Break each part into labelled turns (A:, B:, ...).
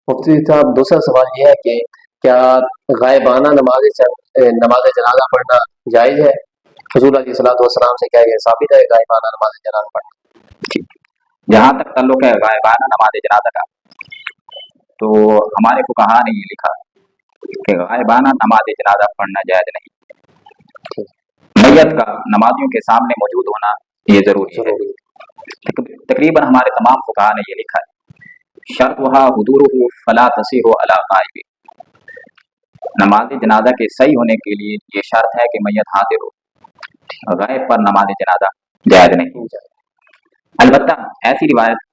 A: مفتی صاحب دوسرا سوال یہ ہے کہ کیا غائبانہ نماز جنازہ پڑھنا جائز ہے؟ حضور علیہ الصلوۃ والسلام سے کیا یہ ثابت ہے غائبانہ نماز جنازہ پڑھنا؟
B: جہاں تک تعلق ہے غائبانہ نماز جنازہ کا، تو ہمارے فقہا نے یہ لکھا کہ غائبانہ نماز جنازہ پڑھنا جائز نہیں، میت کا نمازیوں کے سامنے موجود ہونا یہ ضروری ہے۔ تقریباً ہمارے تمام فقہا نے یہ لکھا ہے شرط وہاں حضورہ فلا تصیح علی غائب، نماز جنازہ کے صحیح ہونے کے لیے یہ شرط ہے کہ میت حاضر ہو، غائب پر نماز جنازہ جائز نہیں۔ البتہ ایسی روایت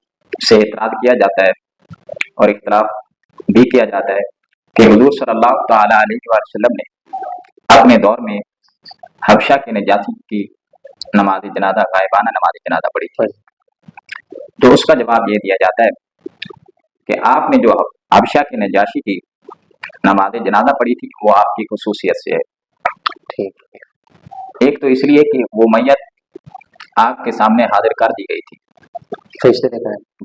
B: سے اعتراض کیا جاتا ہے اور اختلاف بھی کیا جاتا ہے کہ حضور صلی اللہ تعالی علیہ وسلم نے اپنے دور میں حبشہ کے نجاشی کی نماز جنازہ غائبانہ نماز جنازہ پڑھی تھی، تو اس کا جواب یہ دیا جاتا ہے کہ آپ نے جو حبشہ کے نجاشی کی نماز جنازہ پڑھی تھی وہ آپ کی خصوصیت سے ہے۔ ایک تو اس لیے کہ وہ میت آپ کے سامنے حاضر کر دی گئی تھی،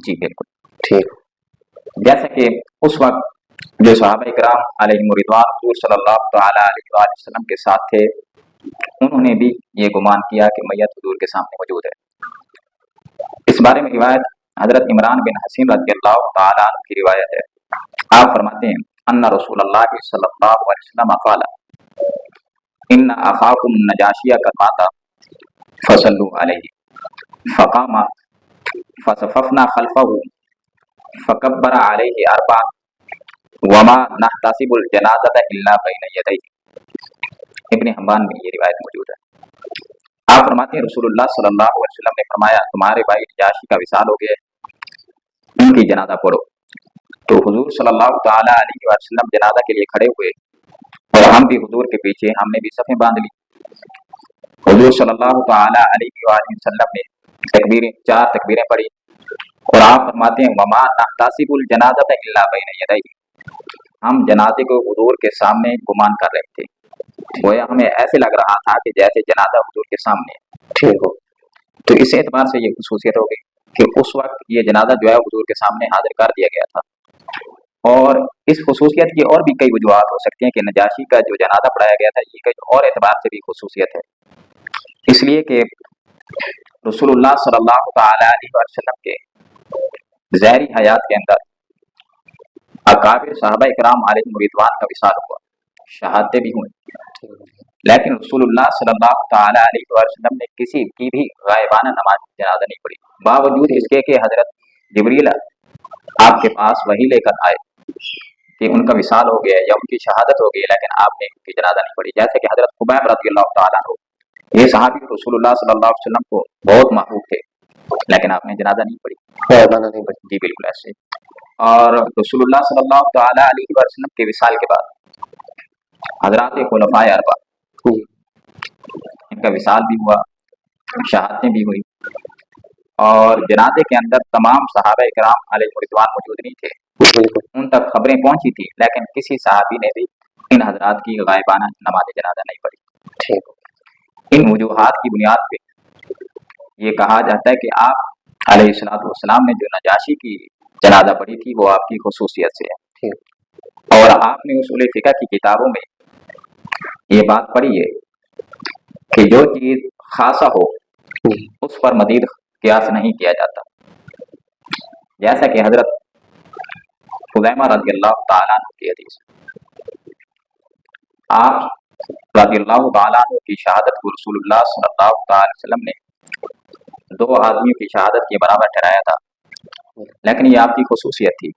B: جی بالکل
A: ٹھیک،
B: جیسا کہ اس وقت جو صحابہ کرام علیہم رضوان حضور صلی اللہ تعالی علیہ وآلہ وسلم کے ساتھ تھے، انہوں نے بھی یہ گمان کیا کہ میت حضور کے سامنے موجود ہے۔ اس بارے میں روایت حضرت عمران بن حسین رضی اللہ تعالی عنہ کی روایت ہے، آپ فرماتے ہیں ان رسول اللہ صلی اللہ علیہ وسلم قال ان اخاکم النجاشی قد مات فصلوا علیہ فقام فصففنا خلفہ فکبر علیہ اربعا وما نحتسب الجنازۃ الا بین یدیہ۔ ابن حبان میں یہ روایت موجود ہے۔ آپ فرماتے ہیں رسول اللہ صلی اللہ علیہ وسلم نے فرمایا تمہارے بھائی نجاشی کا وصال ہو گیا ہے، ان کی جنازہ پڑھو۔ تو حضور صلی اللہ تعالی علیہ وسلم جنازہ کے لیے کھڑے ہوئے اور ہم بھی حضور کے پیچھے، ہم نے بھی صفیں باندھ لی۔ حضور صلی اللہ تعالی علیہ وآلہ وسلم نے چار تکبیریں پڑھی اور آپ فرماتے ہیں وما نحتسب الجنازۃ الا بین یدیہ، ہم جنازے کو حضور کے سامنے گمان کر رہے تھے، گویا ہمیں ایسے لگ رہا تھا کہ جیسے جنازہ حضور کے سامنے ہے۔
A: ٹھیک ہو،
B: تو اس اعتبار سے یہ خصوصیت ہو گئی کہ اس وقت یہ جنازہ جو ہے حضور کے سامنے حاضر کر دیا گیا تھا۔ اور اس خصوصیت کی اور بھی کئی وجوہات ہو سکتی ہیں کہ نجاشی کا جو جنازہ پڑھایا گیا تھا یہ کئی اور اعتبار سے بھی خصوصیت ہے، اس لیے کہ رسول اللہ صلی اللہ تعالی علیہ وسلم کے ظاہری حیات کے اندر اکابر صحابہ کرام علیہم رضوان کا وصال ہوا، شہادتیں بھی ہوئیں، لیکن رسول اللہ صلی اللہ تعالی علیہ وسلم نے کسی کی بھی غائبانہ نماز جنازہ نہیں پڑھی، باوجود اس کے کہ حضرت جبریل آپ کے پاس وحی لے کر آئے کہ ان کا وصال ہو گیا یا ان کی شہادت ہو گئی، لیکن آپ نے ان کی جنازہ نہیں پڑھی۔ جیسے کہ حضرت خبیب رضی اللہ تعالیٰ عنہ، یہ صحابی رسول اللہ صلی اللہ علیہ وسلم کو بہت محبوب تھے، لیکن آپ نے جنازہ نہیں پڑھی، جی بالکل ایسے۔ اور رسول اللہ صلی اللہ تعالی علیہ وسلم کے وصال کے بعد حضرات خلفائے اربعہ ان کا وصال بھی ہوا، شہادتیں بھی ہوئی، اور جنازے کے اندر تمام صحابہ کرام علیہ رضوان موجود نہیں تھے، ان تک خبریں پہنچی تھی، لیکن کسی صحابی نے بھی ان حضرات کی غائبانہ نماز جنازہ نہیں پڑھی۔ ان وجوہات کی بنیاد پہ یہ کہا جاتا ہے کہ آپ علیہ الصلوۃ والسلام نے جو نجاشی کی جنازہ پڑھی تھی وہ آپ کی خصوصیت سے ہے، اور آپ نے اصول فقہ کی کتابوں میں یہ بات پڑھی ہے کہ جو چیز خاصہ ہو اس پر مزید قیاس نہیں کیا جاتا، جیسا کہ حضرت خزیمہ رضی اللہ تعالیٰ عنہ کی حدیث، آپ رضی اللہ تعالیٰ عنہ کی شہادت کو رسول اللہ صلی اللہ تعالی وسلم نے دو آدمیوں کی شہادت کے برابر ٹھہرایا تھا، لیکن یہ آپ کی خصوصیت تھی،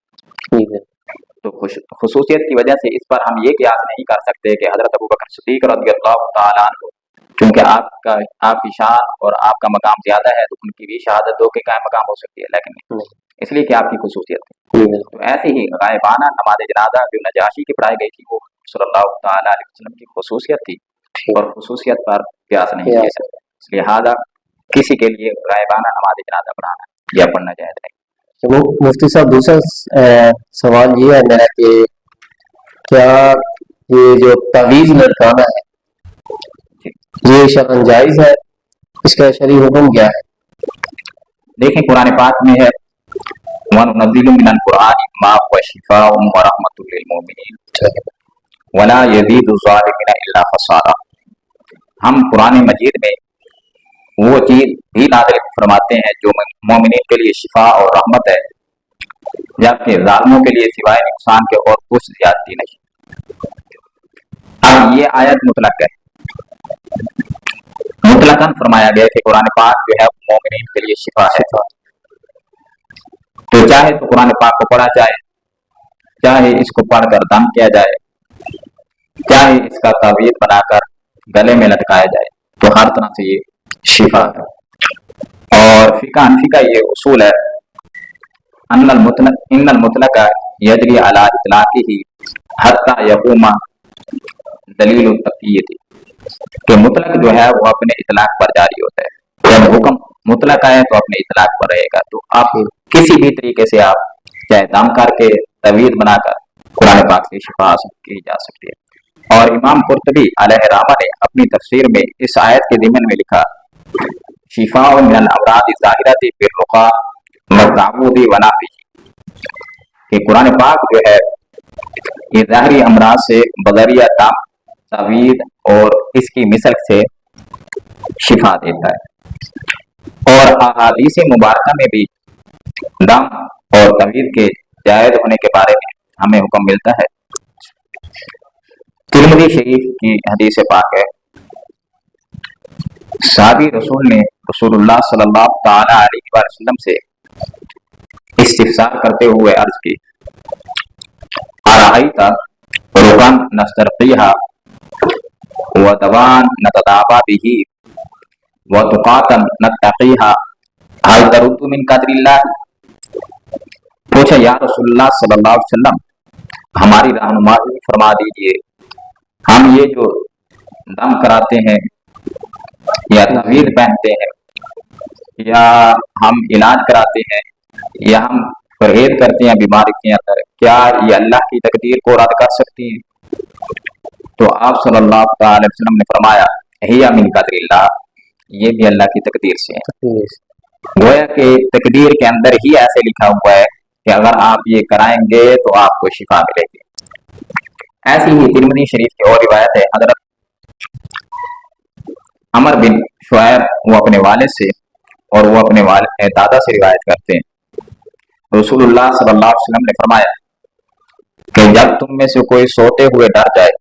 B: تو خصوصیت کی وجہ سے اس پر ہم یہ قیاس نہیں کر سکتے کہ حضرت ابوبکر صدیق رضی اللہ تعالیٰ عنہ چونکہ آپ کی شان اور آپ کا مقام زیادہ ہے تو ان کی بھی شہادت دو کے قائم مقام ہو سکتی ہے، لیکن نہیں، اس لیے کہ آپ کی خصوصیت ہے۔ تو ایسے ہی غائبانہ نماز جنازہ جو نجاشی کی پڑھائی گئی تھی وہ صلی اللہ تعالی علیہ وسلم کی خصوصیت تھی، اور خصوصیت پر قیاس نہیں کیا سکتا، اس لہٰذا کسی کے لیے غائبانہ نماز جنازہ پڑھانا یا پڑھنا جائز نہیں۔
A: مفتی صاحب دوسرا سوال یہ ہے میرا کہ کیا یہ جو تعویذ لٹکانا ہے یہ شرعاً جائز ہے، اس کا شرعی حکم کیا ہے؟
B: دیکھیں قرآن پاک میں ہے वनुनज़्ज़िलु मिनल कुरानि मा हुवा शिफ़ाउन व रहमतुल लिल मुमिनीन वला यज़ीदु ज़ालिमीना इल्ला ख़सारा। हम कुरान मजीद में वो चीज भी नाज़िल फरमाते हैं जो मोमिनीन के लिए शिफा और रहमत है, जबकि जालिमों के लिए सिवाय नुकसान के और कुछ ज्यादती नहीं। अब ये आयत मुतलक है, मुतलकन फरमाया गया कि कुरान पाक जो है मोमिनीन के लिए शिफा है। तो चाहे तो कुरान पाक को पढ़ा जाए, चाहे इसको पढ़कर दम किया जाए, चाहे इसका तावीज़ बनाकर गले में लटकाया जाए, तो हर तरह से ये शिफा है। और फिका हनफी का ये उसूल है, इन्नल मुतलक यजरी अला इतलाक़िही हत्ता यक़ूमा दलीलुत तक़य्यिद, कि मुतलक जो है वो अपने इतलाक पर जारी होता है। जब हुक्म मुतलक आए तो अपने इतलाक पर रहेगा। तो आप किसी भी तरीके से आप चाहे दम करके तवीज़ बनाकर कुरान पाक से शिफा हासिल की जा सकती है। और इमाम कुर्तुबी अलैहिर्रहमा ने अपनी तफसीर में इस आयत के ज़िमन में लिखा, शिफा मिनल अमराद ज़ाहिरति बिर्रुक़ा वत्ताऊदी व नहविही, कि कुरान पाक जो है ये ज़ाहिरी अमराज से बदरिया दम, तवीज़ और इसकी मिसल से शिफा देता है। और अहादीस मुबारका में भी दम और तवीज़ के जायज़ होने के बारे में हमें हुक्म मिलता है। तिरमिज़ी शरीफ की हदीस पाक है, साहबी रसूल ने रसूलुल्लाह सल्लल्लाहु तआला अलैहि वसल्लम से इस्तिफ़सार करते हुए अर्ज की, अराइता रुकन नस्तरक़ीहा व दवान नतदाबा बिही व तुक़ातन नत्तक़ीहा हल तरुद्दु मिन क़दरिल्लाह। पूछा, या रसूलुल्लाह सल्लल्लाहु अलैहि वसल्लम, हमारी रहनुमाई फरमा दीजिए, हम ये जो दम कराते हैं या तवीज़ पहनते हैं या हम इलाज कराते हैं या हम परहेज करते हैं बीमारी के अंदर, क्या ये अल्लाह की तकदीर को रद्द कर सकती है? तो आप सल्लल्लाहु अलैहि वसल्लम ने फरमाया, हिया मिन क़दरिल्लाह, ये भी अल्लाह की तकदीर से है। गोया कि तकदीर के अंदर ही ऐसे लिखा हुआ है कि अगर आप ये कराएंगे तो आपको शिफा मिलेगी। ऐसी ही तिरमिज़ी शरीफ की और रिवायत है, हजरत अमर बिन शुआयब वो अपने वालिद से और वो अपने दादा से रिवायत करते हैं, रसूलुल्लाह सल्लल्लाहु अलैहि वसल्लम ने फरमाया कि जब तुम में से कोई सोते हुए डर जाए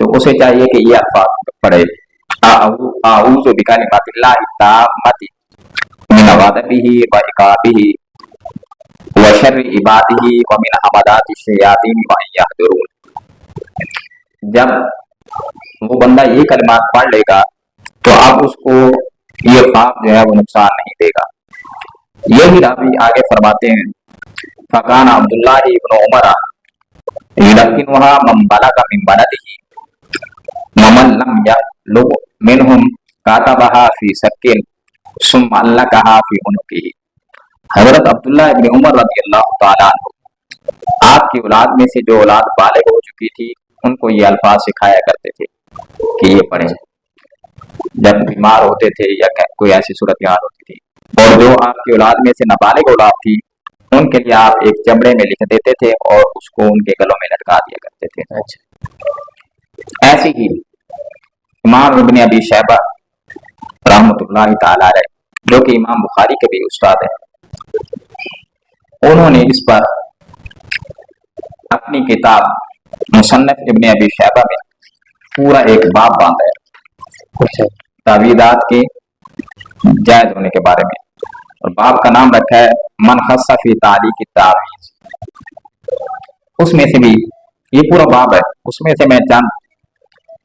B: तो उसे चाहिए कि ये अल्फाज पढ़े, आऊज़ु बिकलिमातिल्लाहि ताम्मति मिन गज़बिही व इक़ाबिही व शर्रि इबादिही व मिन हमदाति शयातीन व अन यहज़ुरून। जब वो बंदा ये कलिमात पढ़ लेगा तो अब उसको ये ख्वाब जो है वो नुकसान नहीं देगा। यही रावी आगे फरमाते हैं, फ़कान अब्दुल्लाह इब्न उमर युलक़्क़िनुहा मन बलग़ मिन बलदिही वमन लम यब्लुग़ मिनहुम कातबहा फी सक्किन सुम्मा अल्लक़हा फी उनुक़िही। हज़रत अब्दुल्लाह इब्न उमर रज़ियल्लाहु तआला अन्हु आपकी औलाद में से जो औलाद बालिग़ हो चुकी थी उनको ये अल्फाज सिखाया करते थे कि ये पढ़ें जब बीमार होते थे या कोई ऐसी सूरत हाल होती थी। और जो आपकी औलाद में से नाबालिग औलाद थी उनके लिए आप एक चमड़े में लिख देते थे और उसको उनके गलों में लटका दिया करते थे। अच्छा। ऐसी ही इमाम इब्न अबी शैबा रहमतुल्लाहि तआला अलैह, जो कि इमाम बुखारी के भी उस्ताद हैं, उन्होंने इस पर अपनी किताब मुसन्नफ इब्न अबी शैबा में पूरा एक बाब बांधा है तावीज़ात के जायज़ होने के बारे में, और बाब का नाम रखा है मन खस्सा फी तालीक़ तावीज़। उसमें से भी ये पूरा बाब है, उसमें से मैं चंद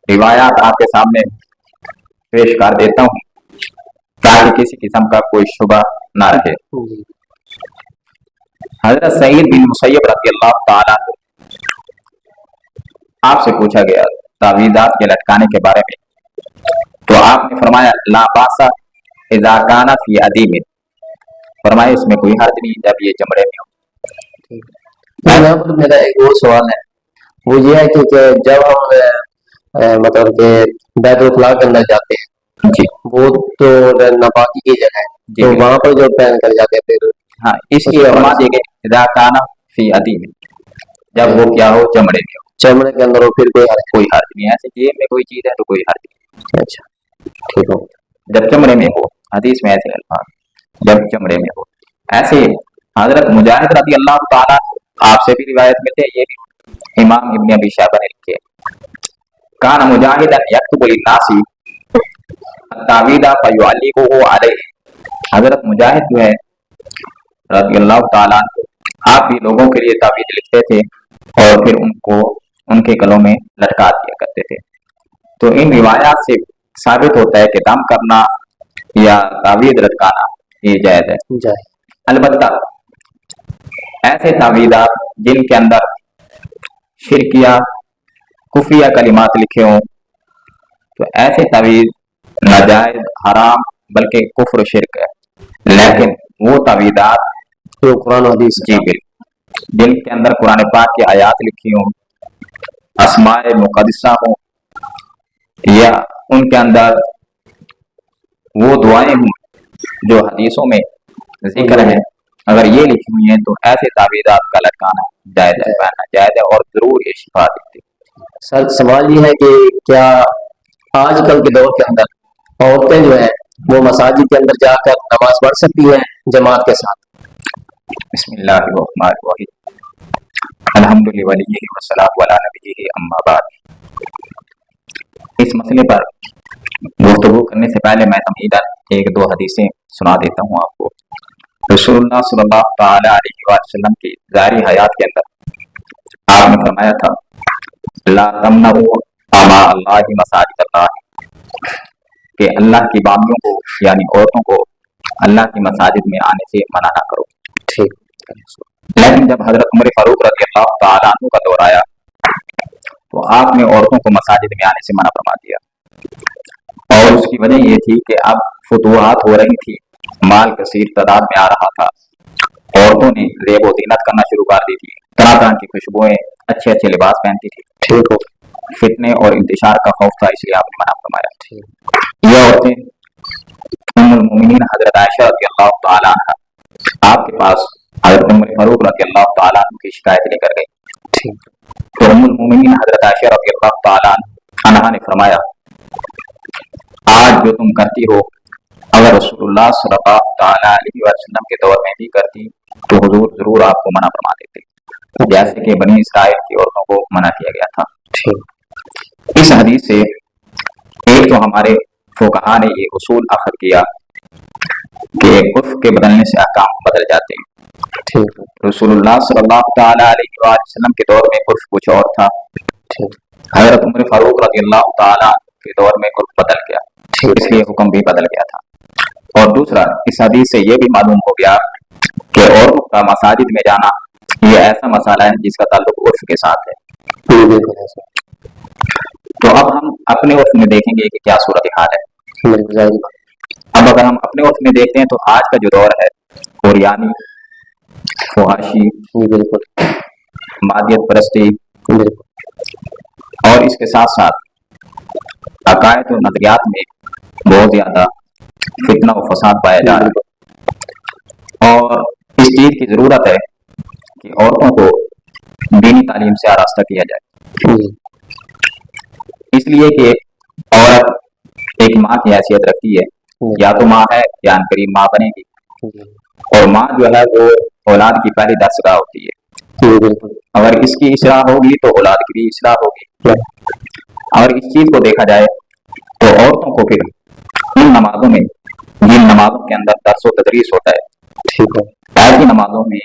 B: रिवायात आपके सामने पेश कर देता हूँ ताकि किसी किस्म का कोई शुबा ना रहे। हजरत सईद बिन मुसय्यब रज़ियल्लाहु ताला अन्हु, आपसे पूछा गया तावीज़ात के लटकाने के बारे में, तो आपने फरमाया ला बासा इज़ा काना फी अदीमिन, फरमाया इसमें कोई हर्ज नहीं जब ये चमड़े में हो।
A: यहाँ पर मेरा एक और सवाल है, वो ये है कि जब हम मतलब कि बैतुल खला के अंदर जाते हैं
B: जी,
A: वो तो नापाकी की जगह है, तो वहां पर जो पहन कर जाते हैं फिर
B: हाँ, इसलिए फरमा दिए गए इदा काना फी अदी में, जब वो क्या हो चमड़े में हो,
A: चमड़े के अंदर हो फिर कोई हर्ज
B: कोई हर्ज नहीं है। ऐसे जेब में कोई चीज है तो कोई हर्ज नहीं,
A: नहीं। अच्छा ठीक हो,
B: जब चमड़े में हो। हदीस में ऐसे अल्फाज, जब चमड़े में हो। ऐसे हजरत मुजाहिद रजी अल्लाह ताला आपसे भी रिवायत मिलते हैं, ये भी इमाम इब्न अबी शैबा ने लिखे, कान मुजाहिदन यक्तुबु लिन्नासी तावीदा फयुअल्लिकुहु अलैहि। हजरत मुजाहिद जो है रजी अल्लाह ताला अन्हु, आप भी लोगों के लिए तावीज लिखते थे और फिर उनको उनके गलों में लटका दिया करते थे। तो इन रिवायात से साबित होता है कि दम करना या तावीज लटकाना ये जायज है।
A: जाए
B: अलबत्ता ऐसे तावीज़ात जिनके अंदर शिरकिया कुफिया कलिमात लिखे हों, तो ऐसे तावीज़ नाजायज हराम बल्कि कुफ्र शिरक है। लेकिन वो तावीज़ात
A: जो कुरान हदीस
B: जी बिल्कुल जिनके अंदर कुरान पाक की आयात लिखी हों, अस्माए मुक़द्दसा हों, या उनके अंदर वो दुआएं हों जो हदीसों में जिक्र है, अगर ये लिखी हुई है तो ऐसे तावीज़ात का लटकाना जायज है, पहनना जायज है और जरूर ये शिफा देती है।
A: सर सवाल ये है कि क्या आजकल के दौर के अंदर औरतें जो है वो मसाजिद के अंदर जाकर नमाज पढ़ सकती हैं जमात के साथ?
B: बिस्मिल्लाहिर्रहमानिर्रहीम, अल्हम्दुलिल्लाहि वलिय्यिहि वस्सलातु अला नबिय्यिहि अम्मा बाद। इस मसले पर गुफ्तगू करने से पहले मैं तमहीदन एक दो हदीसें सुना देता हूँ आपको। रसूलुल्लाह सल्लल्लाहु तआला अलैहि वसल्लम की ज़ाहिरी हयात के अंदर आपने फरमाया था, ला तमनऊ अमा अल्लाहि मसाजिदल्लाह, कि अल्लाह की बामियों को यानी औरतों को अल्लाह की मसाजिद में आने से मना ना करो।
A: ठीक।
B: लेकिन जब हजरत उमर फारूक रज़ी अल्लाह तआला अन्हु का दौर आया तो आपने औरतों को मसाजिद में आने से मना फरमा दिया, और उसकी वजह ये थी कि अब फतूहात हो रही थी, माल कसीर तादाद में आ रहा था, औरतों ने ज़ेब व ज़ीनत करना शुरू कर दी थी, तरह तरह की खुशबुएं, अच्छे अच्छे लिबास पहनती थी।
A: ठीक हो,
B: फितने और इंतशार का खौफ था, इसलिए आपने मना फरमाया।
A: ठीक।
B: ये औरतें उम्मुल मोमिनीन हजरत आयशा रज़ियल्लाहु तआला अन्हा आपके पास हजरत उमर फारूक रज़ियल्लाहु तआला अन्हु की शिकायत लेकर गई।
A: ठीक।
B: तो उम्मुल मोमिनीन हजरत आयशा रज़ियल्लाहु तआला अन्हा ने फरमाया, आज जो तुम करती हो अगर रसूलुल्लाह सल्लल्लाहु तआला अलैहि वसल्लम के दौर में भी करती तो हुजूर जरूर आपको मना फरमा देते, जैसे कि बनी इसराइल की औरतों को मना किया गया था।
A: ठीक।
B: इस हदीस से एक तो हमारे फुकहा ने ये उसूल अखद किया कि उर्फ के बदलने से अहकाम बदल जाते हैं।
A: ठीक।
B: रसूलुल्लाह सल्लल्लाहु तआला अलैहि वसल्लम के दौर में उर्फ कुछ और था,
A: ठीक।
B: हजरत उमर फारूक रज़ियल्लाहु तआला के दौर में उर्फ बदल गया, इसलिए हुक्म भी बदल गया था। और दूसरा, इस हदीस से ये भी मालूम हो गया कि औरतों का मसाजिद में जाना ये ऐसा मसाला है जिसका ताल्लुक उर्फ के साथ है।
A: बिल्कुल ऐसा।
B: तो अब हम अपने उर्फ में देखेंगे कि क्या सूरत हाल है।
A: बिल्कुल जाहिर बात।
B: अब अगर हम अपने उर्फ में देखते हैं तो आज का जो दौर है ओरियानी, फुहाशी,
A: जी बिल्कुल,
B: मादियत परस्ती
A: बिल्कुल।
B: और इसके साथ साथ अकायद और नजरियात में बहुत ज्यादा फितना और फसाद पाया जा रहा है, और इस चीज की जरूरत है कि औरतों को दीनी तालीम से आरास्ता किया जाए,
A: जी।
B: इसलिए कि औरत एक माँ की हैसियत रखती है, या तो माँ है या करीब माँ बनेगी,
A: जी।
B: और माँ जो है वो औलाद की पहली दस्तगाह होती है।
A: जी बिल्कुल।
B: अगर इसकी इस्लाह होगी तो औलाद की भी इस्लाह होगी। और इस चीज को देखा जाए तो औरतों को फिर इन नमाजों में, जिन नमाजों के अंदर दर्स व तदरीस होता है,
A: ठीक है,
B: ऐसी नमाजों में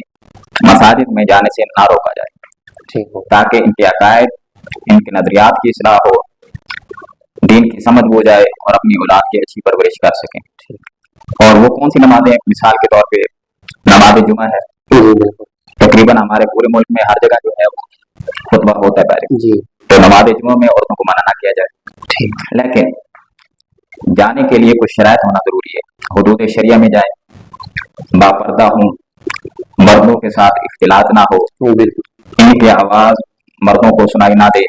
B: मसाजिद में जाने से ना रोका जाए,
A: ठीक हो,
B: ताकि इनके अकायद, इनके नजरियात की इस्लाह हो, दीन की समझ हो जाए और अपनी औलाद की अच्छी परवरिश कर सकें। और वो कौन सी नमाजें, मिसाल के तौर पे नमाज जुमा है,
A: जी बिल्कुल,
B: तकरीबन हमारे पूरे मुल्क में हर जगह जो है खुतबा होता है पहले,
A: जी
B: तो नमाज जुमा में औरतों को मना ना किया जाए,
A: ठीक,
B: लेकिन जाने के लिए कुछ शराइत होना जरूरी है। हुदूद शरिया में जाए, बापर्दा हूँ, मर्दों के साथ इख्तिलात ना हो,
A: जी बिल्कुल,
B: इनकी आवाज मर्दों को सुनाई ना दे,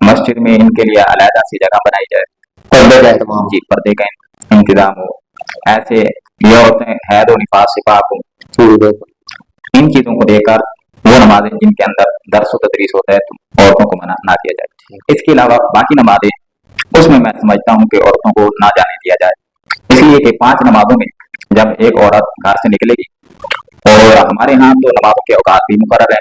B: मस्जिद में इनके लिए अलहदा सी जगह बनाई जाए,
A: पर्दे का एहतमाम,
B: जी पर्दे का इंतजाम हो, ऐसे ये औरतें हैद और निफास से पाक हों, इन चीजों को देखकर वो नमाजें जिनके अंदर दर्स व तदरीस होता है तो औरतों को मना ना किया जाए। इसके अलावा बाकी नमाजें उसमें मैं समझता हूँ कि औरतों को ना जाने दिया जाए, इसलिए कि 5 नमाजों में जब एक औरत घर से निकलेगी, और हमारे यहाँ तो नमाजों के औकात भी मुकर्रर है,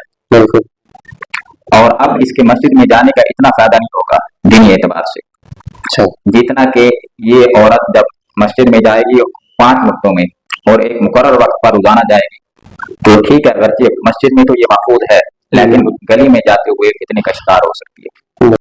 B: और अब इसके मस्जिद में जाने का इतना फायदा नहीं होगा दीनी एतबार से, जितना कि ये औरत जब मस्जिद में जाएगी 5 वक्तों में और एक मुकर्रर वक्त पर रोजाना जाएगी, तो ठीक है, अगरचे मस्जिद में तो ये महफूज है, लेकिन गली में जाते हुए कितने का शिकार हो सकती है।